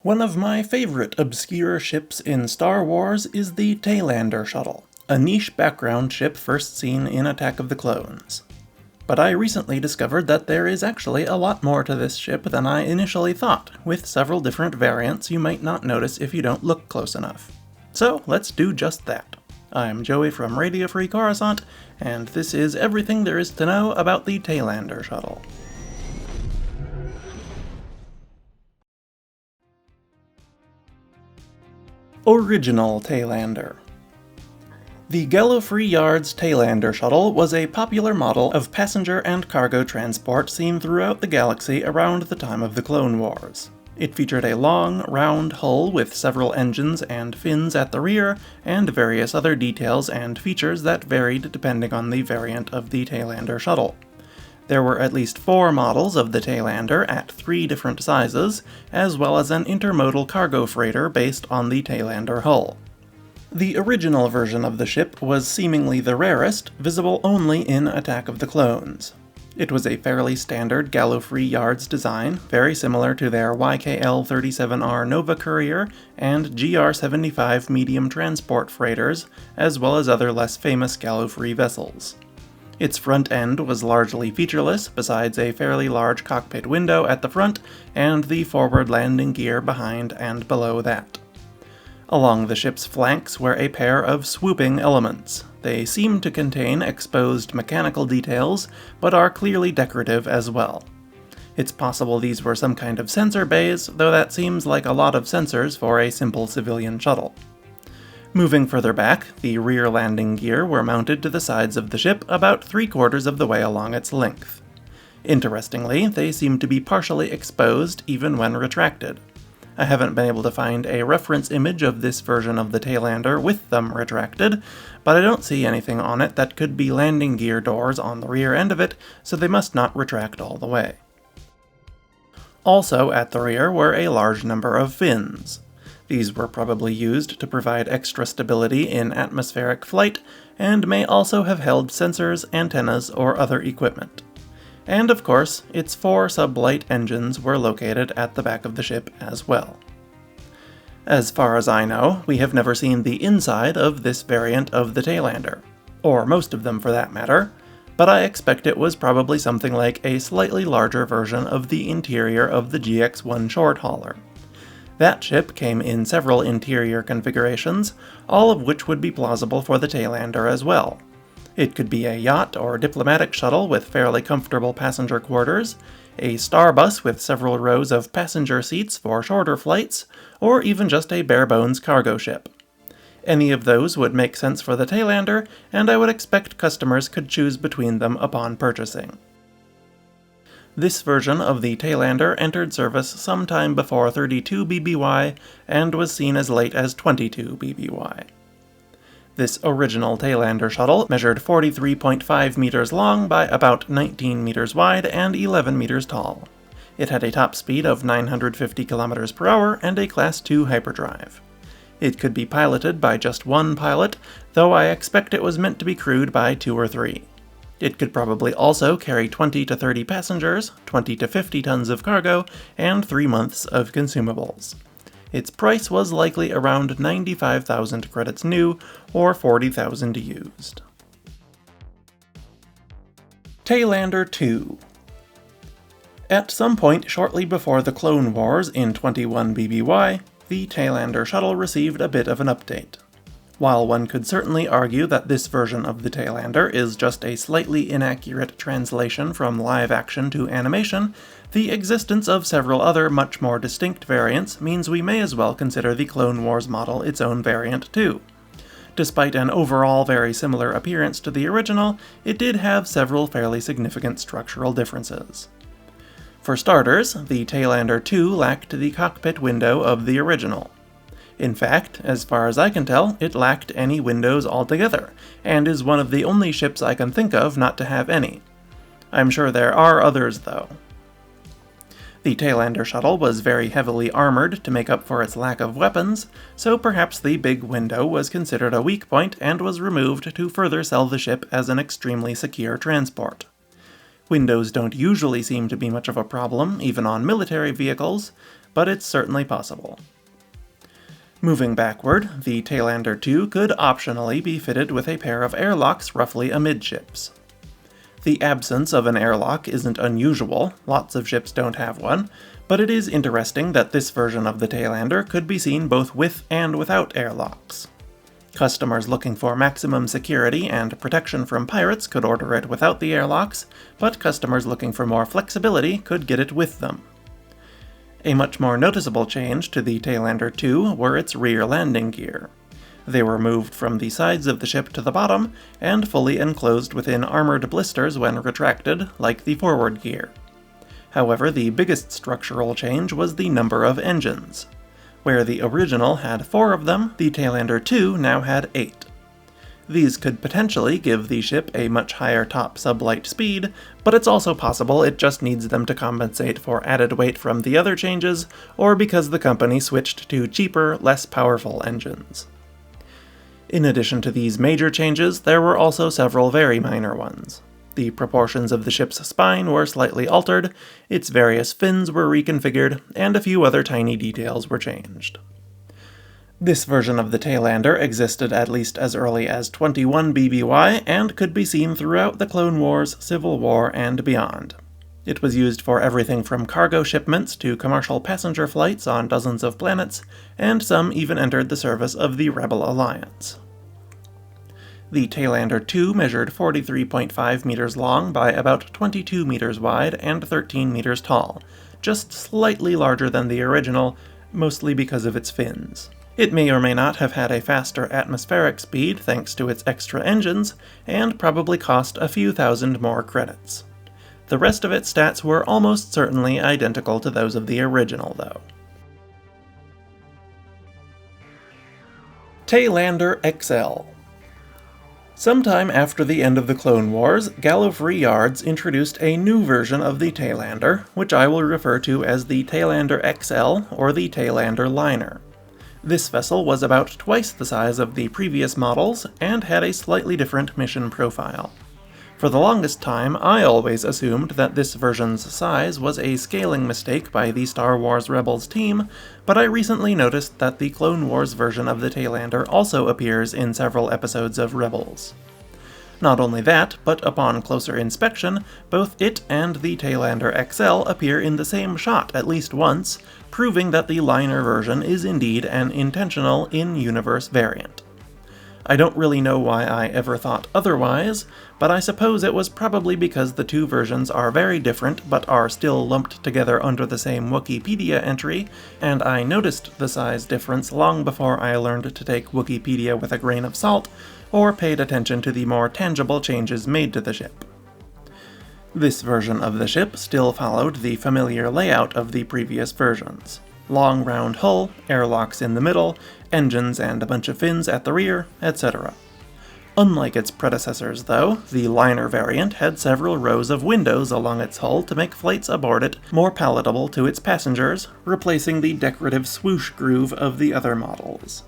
One of my favorite obscure ships in Star Wars is the Taylander Shuttle, a niche background ship first seen in Attack of the Clones. But I recently discovered that there is actually a lot more to this ship than I initially thought, with several different variants you might not notice if you don't look close enough. So let's do just that. I'm Joey from Radio Free Coruscant, and this is everything there is to know about the Taylander Shuttle. Original Taylander. The Gallifrey Yard's Taylander Shuttle was a popular model of passenger and cargo transport seen throughout the galaxy around the time of the Clone Wars. It featured a long, round hull with several engines and fins at the rear, and various other details and features that varied depending on the variant of the Taylander Shuttle. There were at least 4 models of the Taylander at 3 different sizes, as well as an intermodal cargo freighter based on the Taylander hull. The original version of the ship was seemingly the rarest, visible only in Attack of the Clones. It was a fairly standard Gallifrey Yards design, very similar to their YKL-37R Nova Courier and GR-75 medium transport freighters, as well as other less famous Gallifrey vessels. Its front end was largely featureless, besides a fairly large cockpit window at the front and the forward landing gear behind and below that. Along the ship's flanks were a pair of swooping elements. They seem to contain exposed mechanical details, but are clearly decorative as well. It's possible these were some kind of sensor bays, though that seems like a lot of sensors for a simple civilian shuttle. Moving further back, the rear landing gear were mounted to the sides of the ship about 3/4 of the way along its length. Interestingly, they seem to be partially exposed even when retracted. I haven't been able to find a reference image of this version of the Taylander with them retracted, but I don't see anything on it that could be landing gear doors on the rear end of it, so they must not retract all the way. Also at the rear were a large number of fins. These were probably used to provide extra stability in atmospheric flight, and may also have held sensors, antennas, or other equipment. And of course, its 4 sublight engines were located at the back of the ship as well. As far as I know, we have never seen the inside of this variant of the Taylander, or most of them for that matter, but I expect it was probably something like a slightly larger version of the interior of the GX-1 short hauler. That ship came in several interior configurations, all of which would be plausible for the Taylander as well. It could be a yacht or diplomatic shuttle with fairly comfortable passenger quarters, a starbus with several rows of passenger seats for shorter flights, or even just a bare-bones cargo ship. Any of those would make sense for the Taylander, and I would expect customers could choose between them upon purchasing. This version of the Taylander entered service sometime before 32 BBY and was seen as late as 22 BBY. This original Taylander shuttle measured 43.5 meters long by about 19 meters wide and 11 meters tall. It had a top speed of 950 km per hour and a Class II hyperdrive. It could be piloted by just one pilot, though I expect it was meant to be crewed by 2 or 3. It could probably also carry 20 to 30 passengers, 20 to 50 tons of cargo, and 3 months of consumables. Its price was likely around 95,000 credits new, or 40,000 used. Taylander II. At some point shortly before the Clone Wars in 21 BBY, the Taylander Shuttle received a bit of an update. While one could certainly argue that this version of the Taylander is just a slightly inaccurate translation from live action to animation, the existence of several other much more distinct variants means we may as well consider the Clone Wars model its own variant too. Despite an overall very similar appearance to the original, it did have several fairly significant structural differences. For starters, the Taylander II lacked the cockpit window of the original. In fact, as far as I can tell, it lacked any windows altogether, and is one of the only ships I can think of not to have any. I'm sure there are others, though. The Taylander shuttle was very heavily armored to make up for its lack of weapons, so perhaps the big window was considered a weak point and was removed to further sell the ship as an extremely secure transport. Windows don't usually seem to be much of a problem, even on military vehicles, but it's certainly possible. Moving backward, the Taylander II could optionally be fitted with a pair of airlocks roughly amidships. The absence of an airlock isn't unusual, lots of ships don't have one, but it is interesting that this version of the Taylander could be seen both with and without airlocks. Customers looking for maximum security and protection from pirates could order it without the airlocks, but customers looking for more flexibility could get it with them. A much more noticeable change to the Taylander II were its rear landing gear. They were moved from the sides of the ship to the bottom, and fully enclosed within armored blisters when retracted, like the forward gear. However, the biggest structural change was the number of engines. Where the original had 4 of them, the Taylander II now had 8. These could potentially give the ship a much higher top sublight speed, but it's also possible it just needs them to compensate for added weight from the other changes, or because the company switched to cheaper, less powerful engines. In addition to these major changes, there were also several very minor ones. The proportions of the ship's spine were slightly altered, its various fins were reconfigured, and a few other tiny details were changed. This version of the Taylander existed at least as early as 21 BBY and could be seen throughout the Clone Wars, Civil War, and beyond. It was used for everything from cargo shipments to commercial passenger flights on dozens of planets, and some even entered the service of the Rebel Alliance. The Taylander II measured 43.5 meters long by about 22 meters wide and 13 meters tall, just slightly larger than the original, mostly because of its fins. It may or may not have had a faster atmospheric speed thanks to its extra engines, and probably cost a few thousand more credits. The rest of its stats were almost certainly identical to those of the original, though. Taylander XL. Sometime after the end of the Clone Wars, Gallifrey Yards introduced a new version of the Taylander, which I will refer to as the Taylander XL or the Taylander Liner. This vessel was about twice the size of the previous models, and had a slightly different mission profile. For the longest time, I always assumed that this version's size was a scaling mistake by the Star Wars Rebels team, but I recently noticed that the Clone Wars version of the Taylander also appears in several episodes of Rebels. Not only that, but upon closer inspection, both it and the Taylander XL appear in the same shot at least once, proving that the liner version is indeed an intentional in-universe variant. I don't really know why I ever thought otherwise, but I suppose it was probably because the two versions are very different but are still lumped together under the same Wikipedia entry, and I noticed the size difference long before I learned to take Wikipedia with a grain of salt, or paid attention to the more tangible changes made to the ship. This version of the ship still followed the familiar layout of the previous versions. Long round hull, airlocks in the middle, engines and a bunch of fins at the rear, etc. Unlike its predecessors, though, the liner variant had several rows of windows along its hull to make flights aboard it more palatable to its passengers, replacing the decorative swoosh groove of the other models.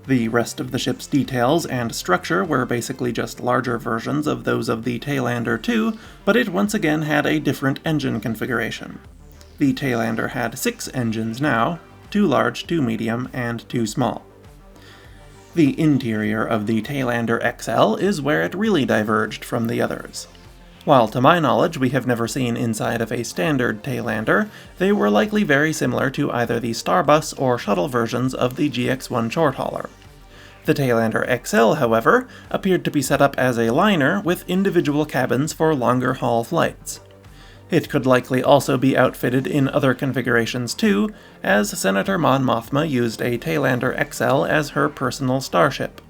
The rest of the ship's details and structure were basically just larger versions of those of the Taylander II, but it once again had a different engine configuration. The Taylander had 6 engines now, 2 large, 2 medium, and 2 small. The interior of the Taylander XL is where it really diverged from the others. While to my knowledge we have never seen inside of a standard Taylander, they were likely very similar to either the Starbus or Shuttle versions of the GX-1 short hauler. The Taylander XL, however, appeared to be set up as a liner with individual cabins for longer haul flights. It could likely also be outfitted in other configurations too, as Senator Mon Mothma used a Taylander XL as her personal starship.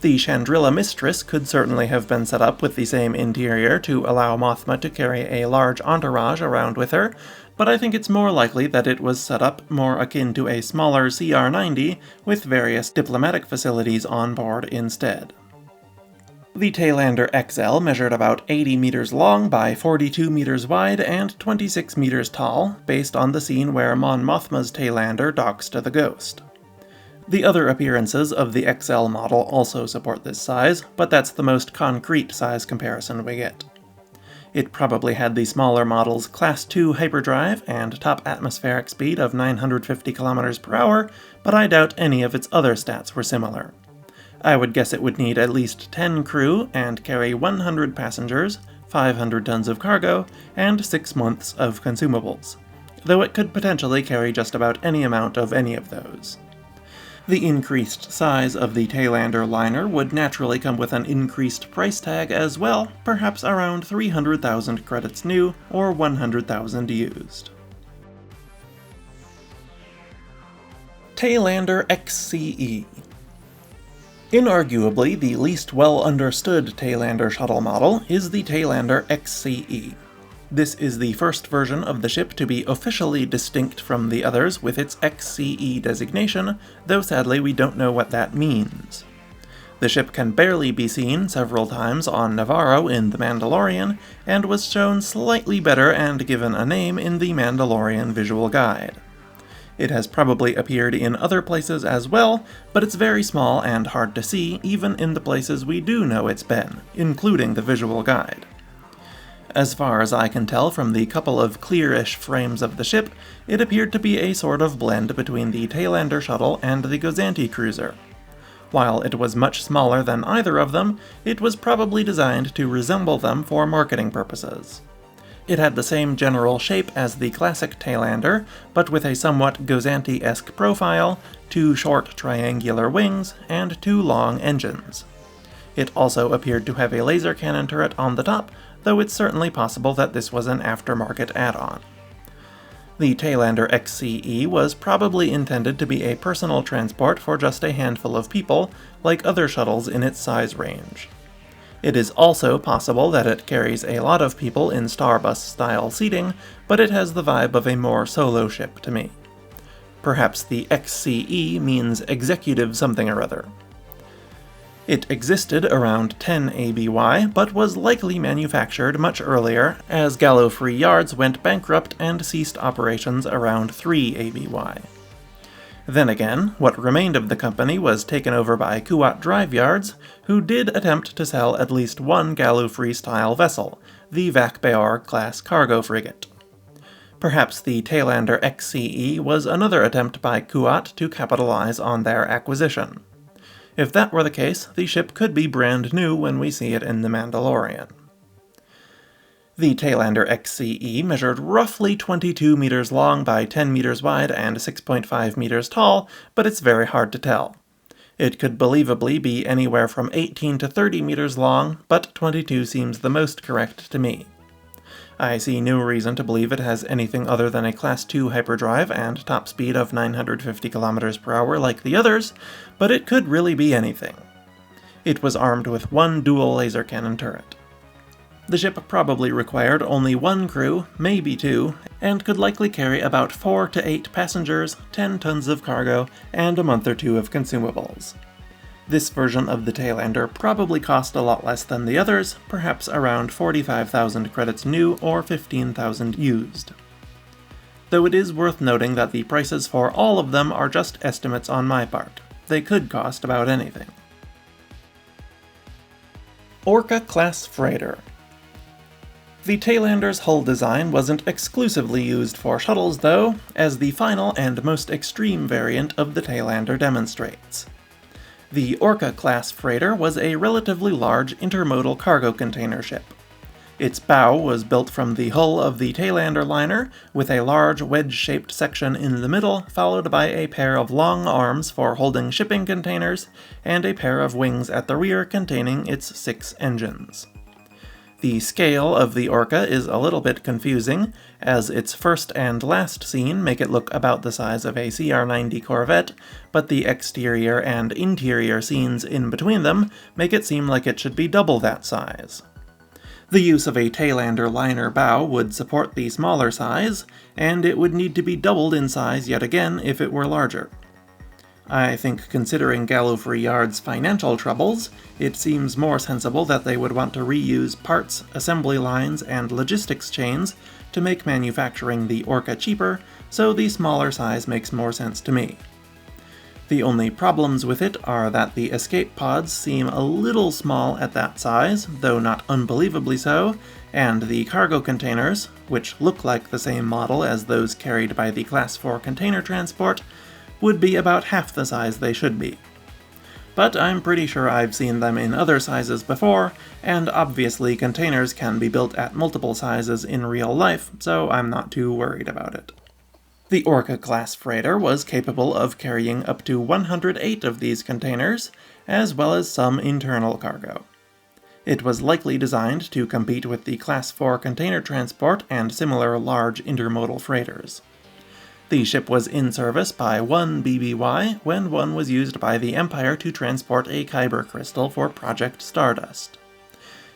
The Chandrila Mistress could certainly have been set up with the same interior to allow Mothma to carry a large entourage around with her, but I think it's more likely that it was set up more akin to a smaller CR-90 with various diplomatic facilities on board instead. The Taylander XL measured about 80 meters long by 42 meters wide and 26 meters tall, based on the scene where Mon Mothma's Taylander docks to the Ghost. The other appearances of the XL model also support this size, but that's the most concrete size comparison we get. It probably had the smaller model's Class 2 hyperdrive and top atmospheric speed of 950 km per hour, but I doubt any of its other stats were similar. I would guess it would need at least 10 crew and carry 100 passengers, 500 tons of cargo, and 6 months of consumables, though it could potentially carry just about any amount of any of those. The increased size of the Taylander liner would naturally come with an increased price tag as well, perhaps around 300,000 credits new or 100,000 used. Tailander XCE. Inarguably, the least well-understood Taylander shuttle model is the Taylander XCE. This is the first version of the ship to be officially distinct from the others with its XCE designation, though sadly we don't know what that means. The ship can barely be seen several times on Navarro in The Mandalorian, and was shown slightly better and given a name in the Mandalorian visual guide. It has probably appeared in other places as well, but it's very small and hard to see even in the places we do know it's been, including the visual guide. As far as I can tell from the couple of clearish frames of the ship, it appeared to be a sort of blend between the Taylander Shuttle and the Gozanti cruiser. While it was much smaller than either of them, it was probably designed to resemble them for marketing purposes. It had the same general shape as the classic Taylander, but with a somewhat Gozanti-esque profile, 2 short triangular wings, and 2 long engines. It also appeared to have a laser cannon turret on the top, though it's certainly possible that this was an aftermarket add-on. The Taylander XCE was probably intended to be a personal transport for just a handful of people, like other shuttles in its size range. It is also possible that it carries a lot of people in Starbus-style seating, but it has the vibe of a more solo ship to me. Perhaps the XCE means executive something or other. It existed around 10 ABY, but was likely manufactured much earlier, as Gallifrey Yards went bankrupt and ceased operations around 3 ABY. Then again, what remained of the company was taken over by Kuat Drive Yards, who did attempt to sell at least one Gallifrey-style vessel, the Orca-class cargo frigate. Perhaps the Taylander XCE was another attempt by Kuat to capitalize on their acquisition. If that were the case, the ship could be brand new when we see it in The Mandalorian. The Taylander XCE measured roughly 22 meters long by 10 meters wide and 6.5 meters tall, but it's very hard to tell. It could believably be anywhere from 18 to 30 meters long, but 22 seems the most correct to me. I see no reason to believe it has anything other than a Class 2 hyperdrive and top speed of 950 km per hour like the others, but it could really be anything. It was armed with 1 dual laser cannon turret. The ship probably required only 1 crew, maybe 2, and could likely carry about 4 to 8 passengers, 10 tons of cargo, and a month or 2 of consumables. This version of the Taylander probably cost a lot less than the others, perhaps around 45,000 credits new or 15,000 used. Though it is worth noting that the prices for all of them are just estimates on my part. They could cost about anything. Orca-class freighter. The Taylander's hull design wasn't exclusively used for shuttles though, as the final and most extreme variant of the Taylander demonstrates. The Orca-class freighter was a relatively large intermodal cargo container ship. Its bow was built from the hull of the Taylander liner, with a large wedge-shaped section in the middle, followed by a pair of long arms for holding shipping containers, and a pair of wings at the rear containing its 6 engines. The scale of the Orca is a little bit confusing, as its first and last scene make it look about the size of a CR-90 Corvette, but the exterior and interior scenes in between them make it seem like it should be double that size. The use of a Taylander liner bow would support the smaller size, and it would need to be doubled in size yet again if it were larger. I think considering Gallifrey Yard's financial troubles, it seems more sensible that they would want to reuse parts, assembly lines, and logistics chains to make manufacturing the Orca cheaper, so the smaller size makes more sense to me. The only problems with it are that the escape pods seem a little small at that size, though not unbelievably so, and the cargo containers, which look like the same model as those carried by the Class 4 container transport, would be about half the size they should be. But I'm pretty sure I've seen them in other sizes before, and obviously containers can be built at multiple sizes in real life, so I'm not too worried about it. The Orca-class freighter was capable of carrying up to 108 of these containers, as well as some internal cargo. It was likely designed to compete with the Class 4 container transport and similar large intermodal freighters. The ship was in service by one BBY when one was used by the Empire to transport a Kyber crystal for Project Stardust.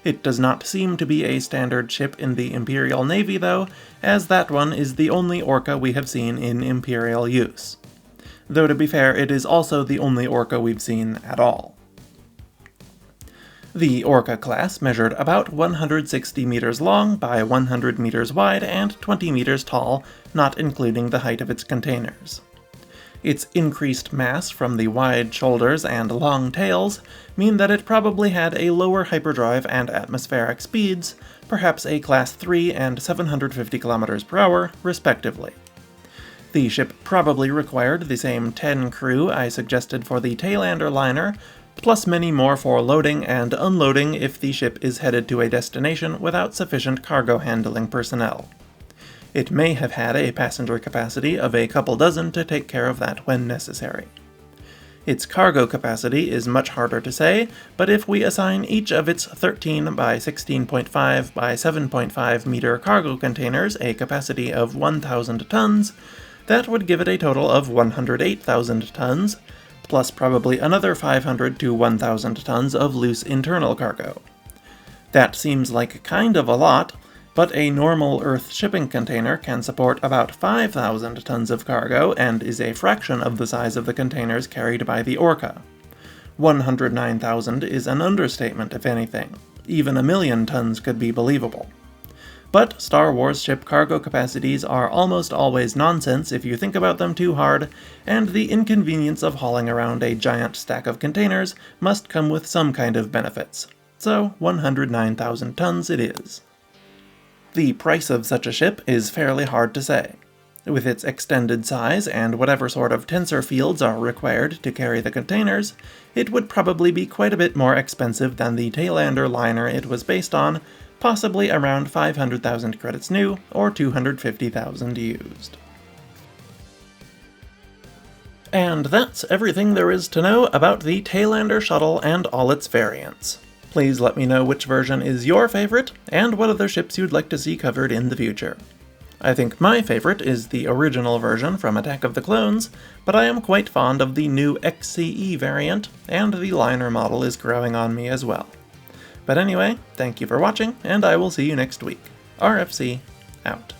It does not seem to be a standard ship in the Imperial Navy, though, as that one is the only Orca we have seen in Imperial use. Though to be fair, it is also the only Orca we've seen at all. The Orca-class measured about 160 meters long by 100 meters wide and 20 meters tall, not including the height of its containers. Its increased mass from the wide shoulders and long tails mean that it probably had a lower hyperdrive and atmospheric speeds, perhaps a Class 3 and 750 km per hour, respectively. The ship probably required the same 10 crew I suggested for the Taylander liner, plus many more for loading and unloading if the ship is headed to a destination without sufficient cargo handling personnel. It may have had a passenger capacity of a couple dozen to take care of that when necessary. Its cargo capacity is much harder to say, but if we assign each of its 13 by 16.5 by 7.5 meter cargo containers a capacity of 1,000 tons, that would give it a total of 108,000 tons, plus probably another 500 to 1,000 tons of loose internal cargo. That seems like kind of a lot, but a normal Earth shipping container can support about 5,000 tons of cargo and is a fraction of the size of the containers carried by the Orca. 109,000 is an understatement, if anything. Even 1,000,000 tons could be believable. But Star Wars ship cargo capacities are almost always nonsense if you think about them too hard, and the inconvenience of hauling around a giant stack of containers must come with some kind of benefits. So 109,000 tons it is. The price of such a ship is fairly hard to say. With its extended size and whatever sort of tensor fields are required to carry the containers, it would probably be quite a bit more expensive than the Taylander liner it was based on, possibly around 500,000 credits new or 250,000 used. And that's everything there is to know about the Taylander Shuttle and all its variants. Please let me know which version is your favorite, and what other ships you'd like to see covered in the future. I think my favorite is the original version from Attack of the Clones, but I am quite fond of the new XCE variant, and the liner model is growing on me as well. But anyway, thank you for watching, and I will see you next week. RFC, out.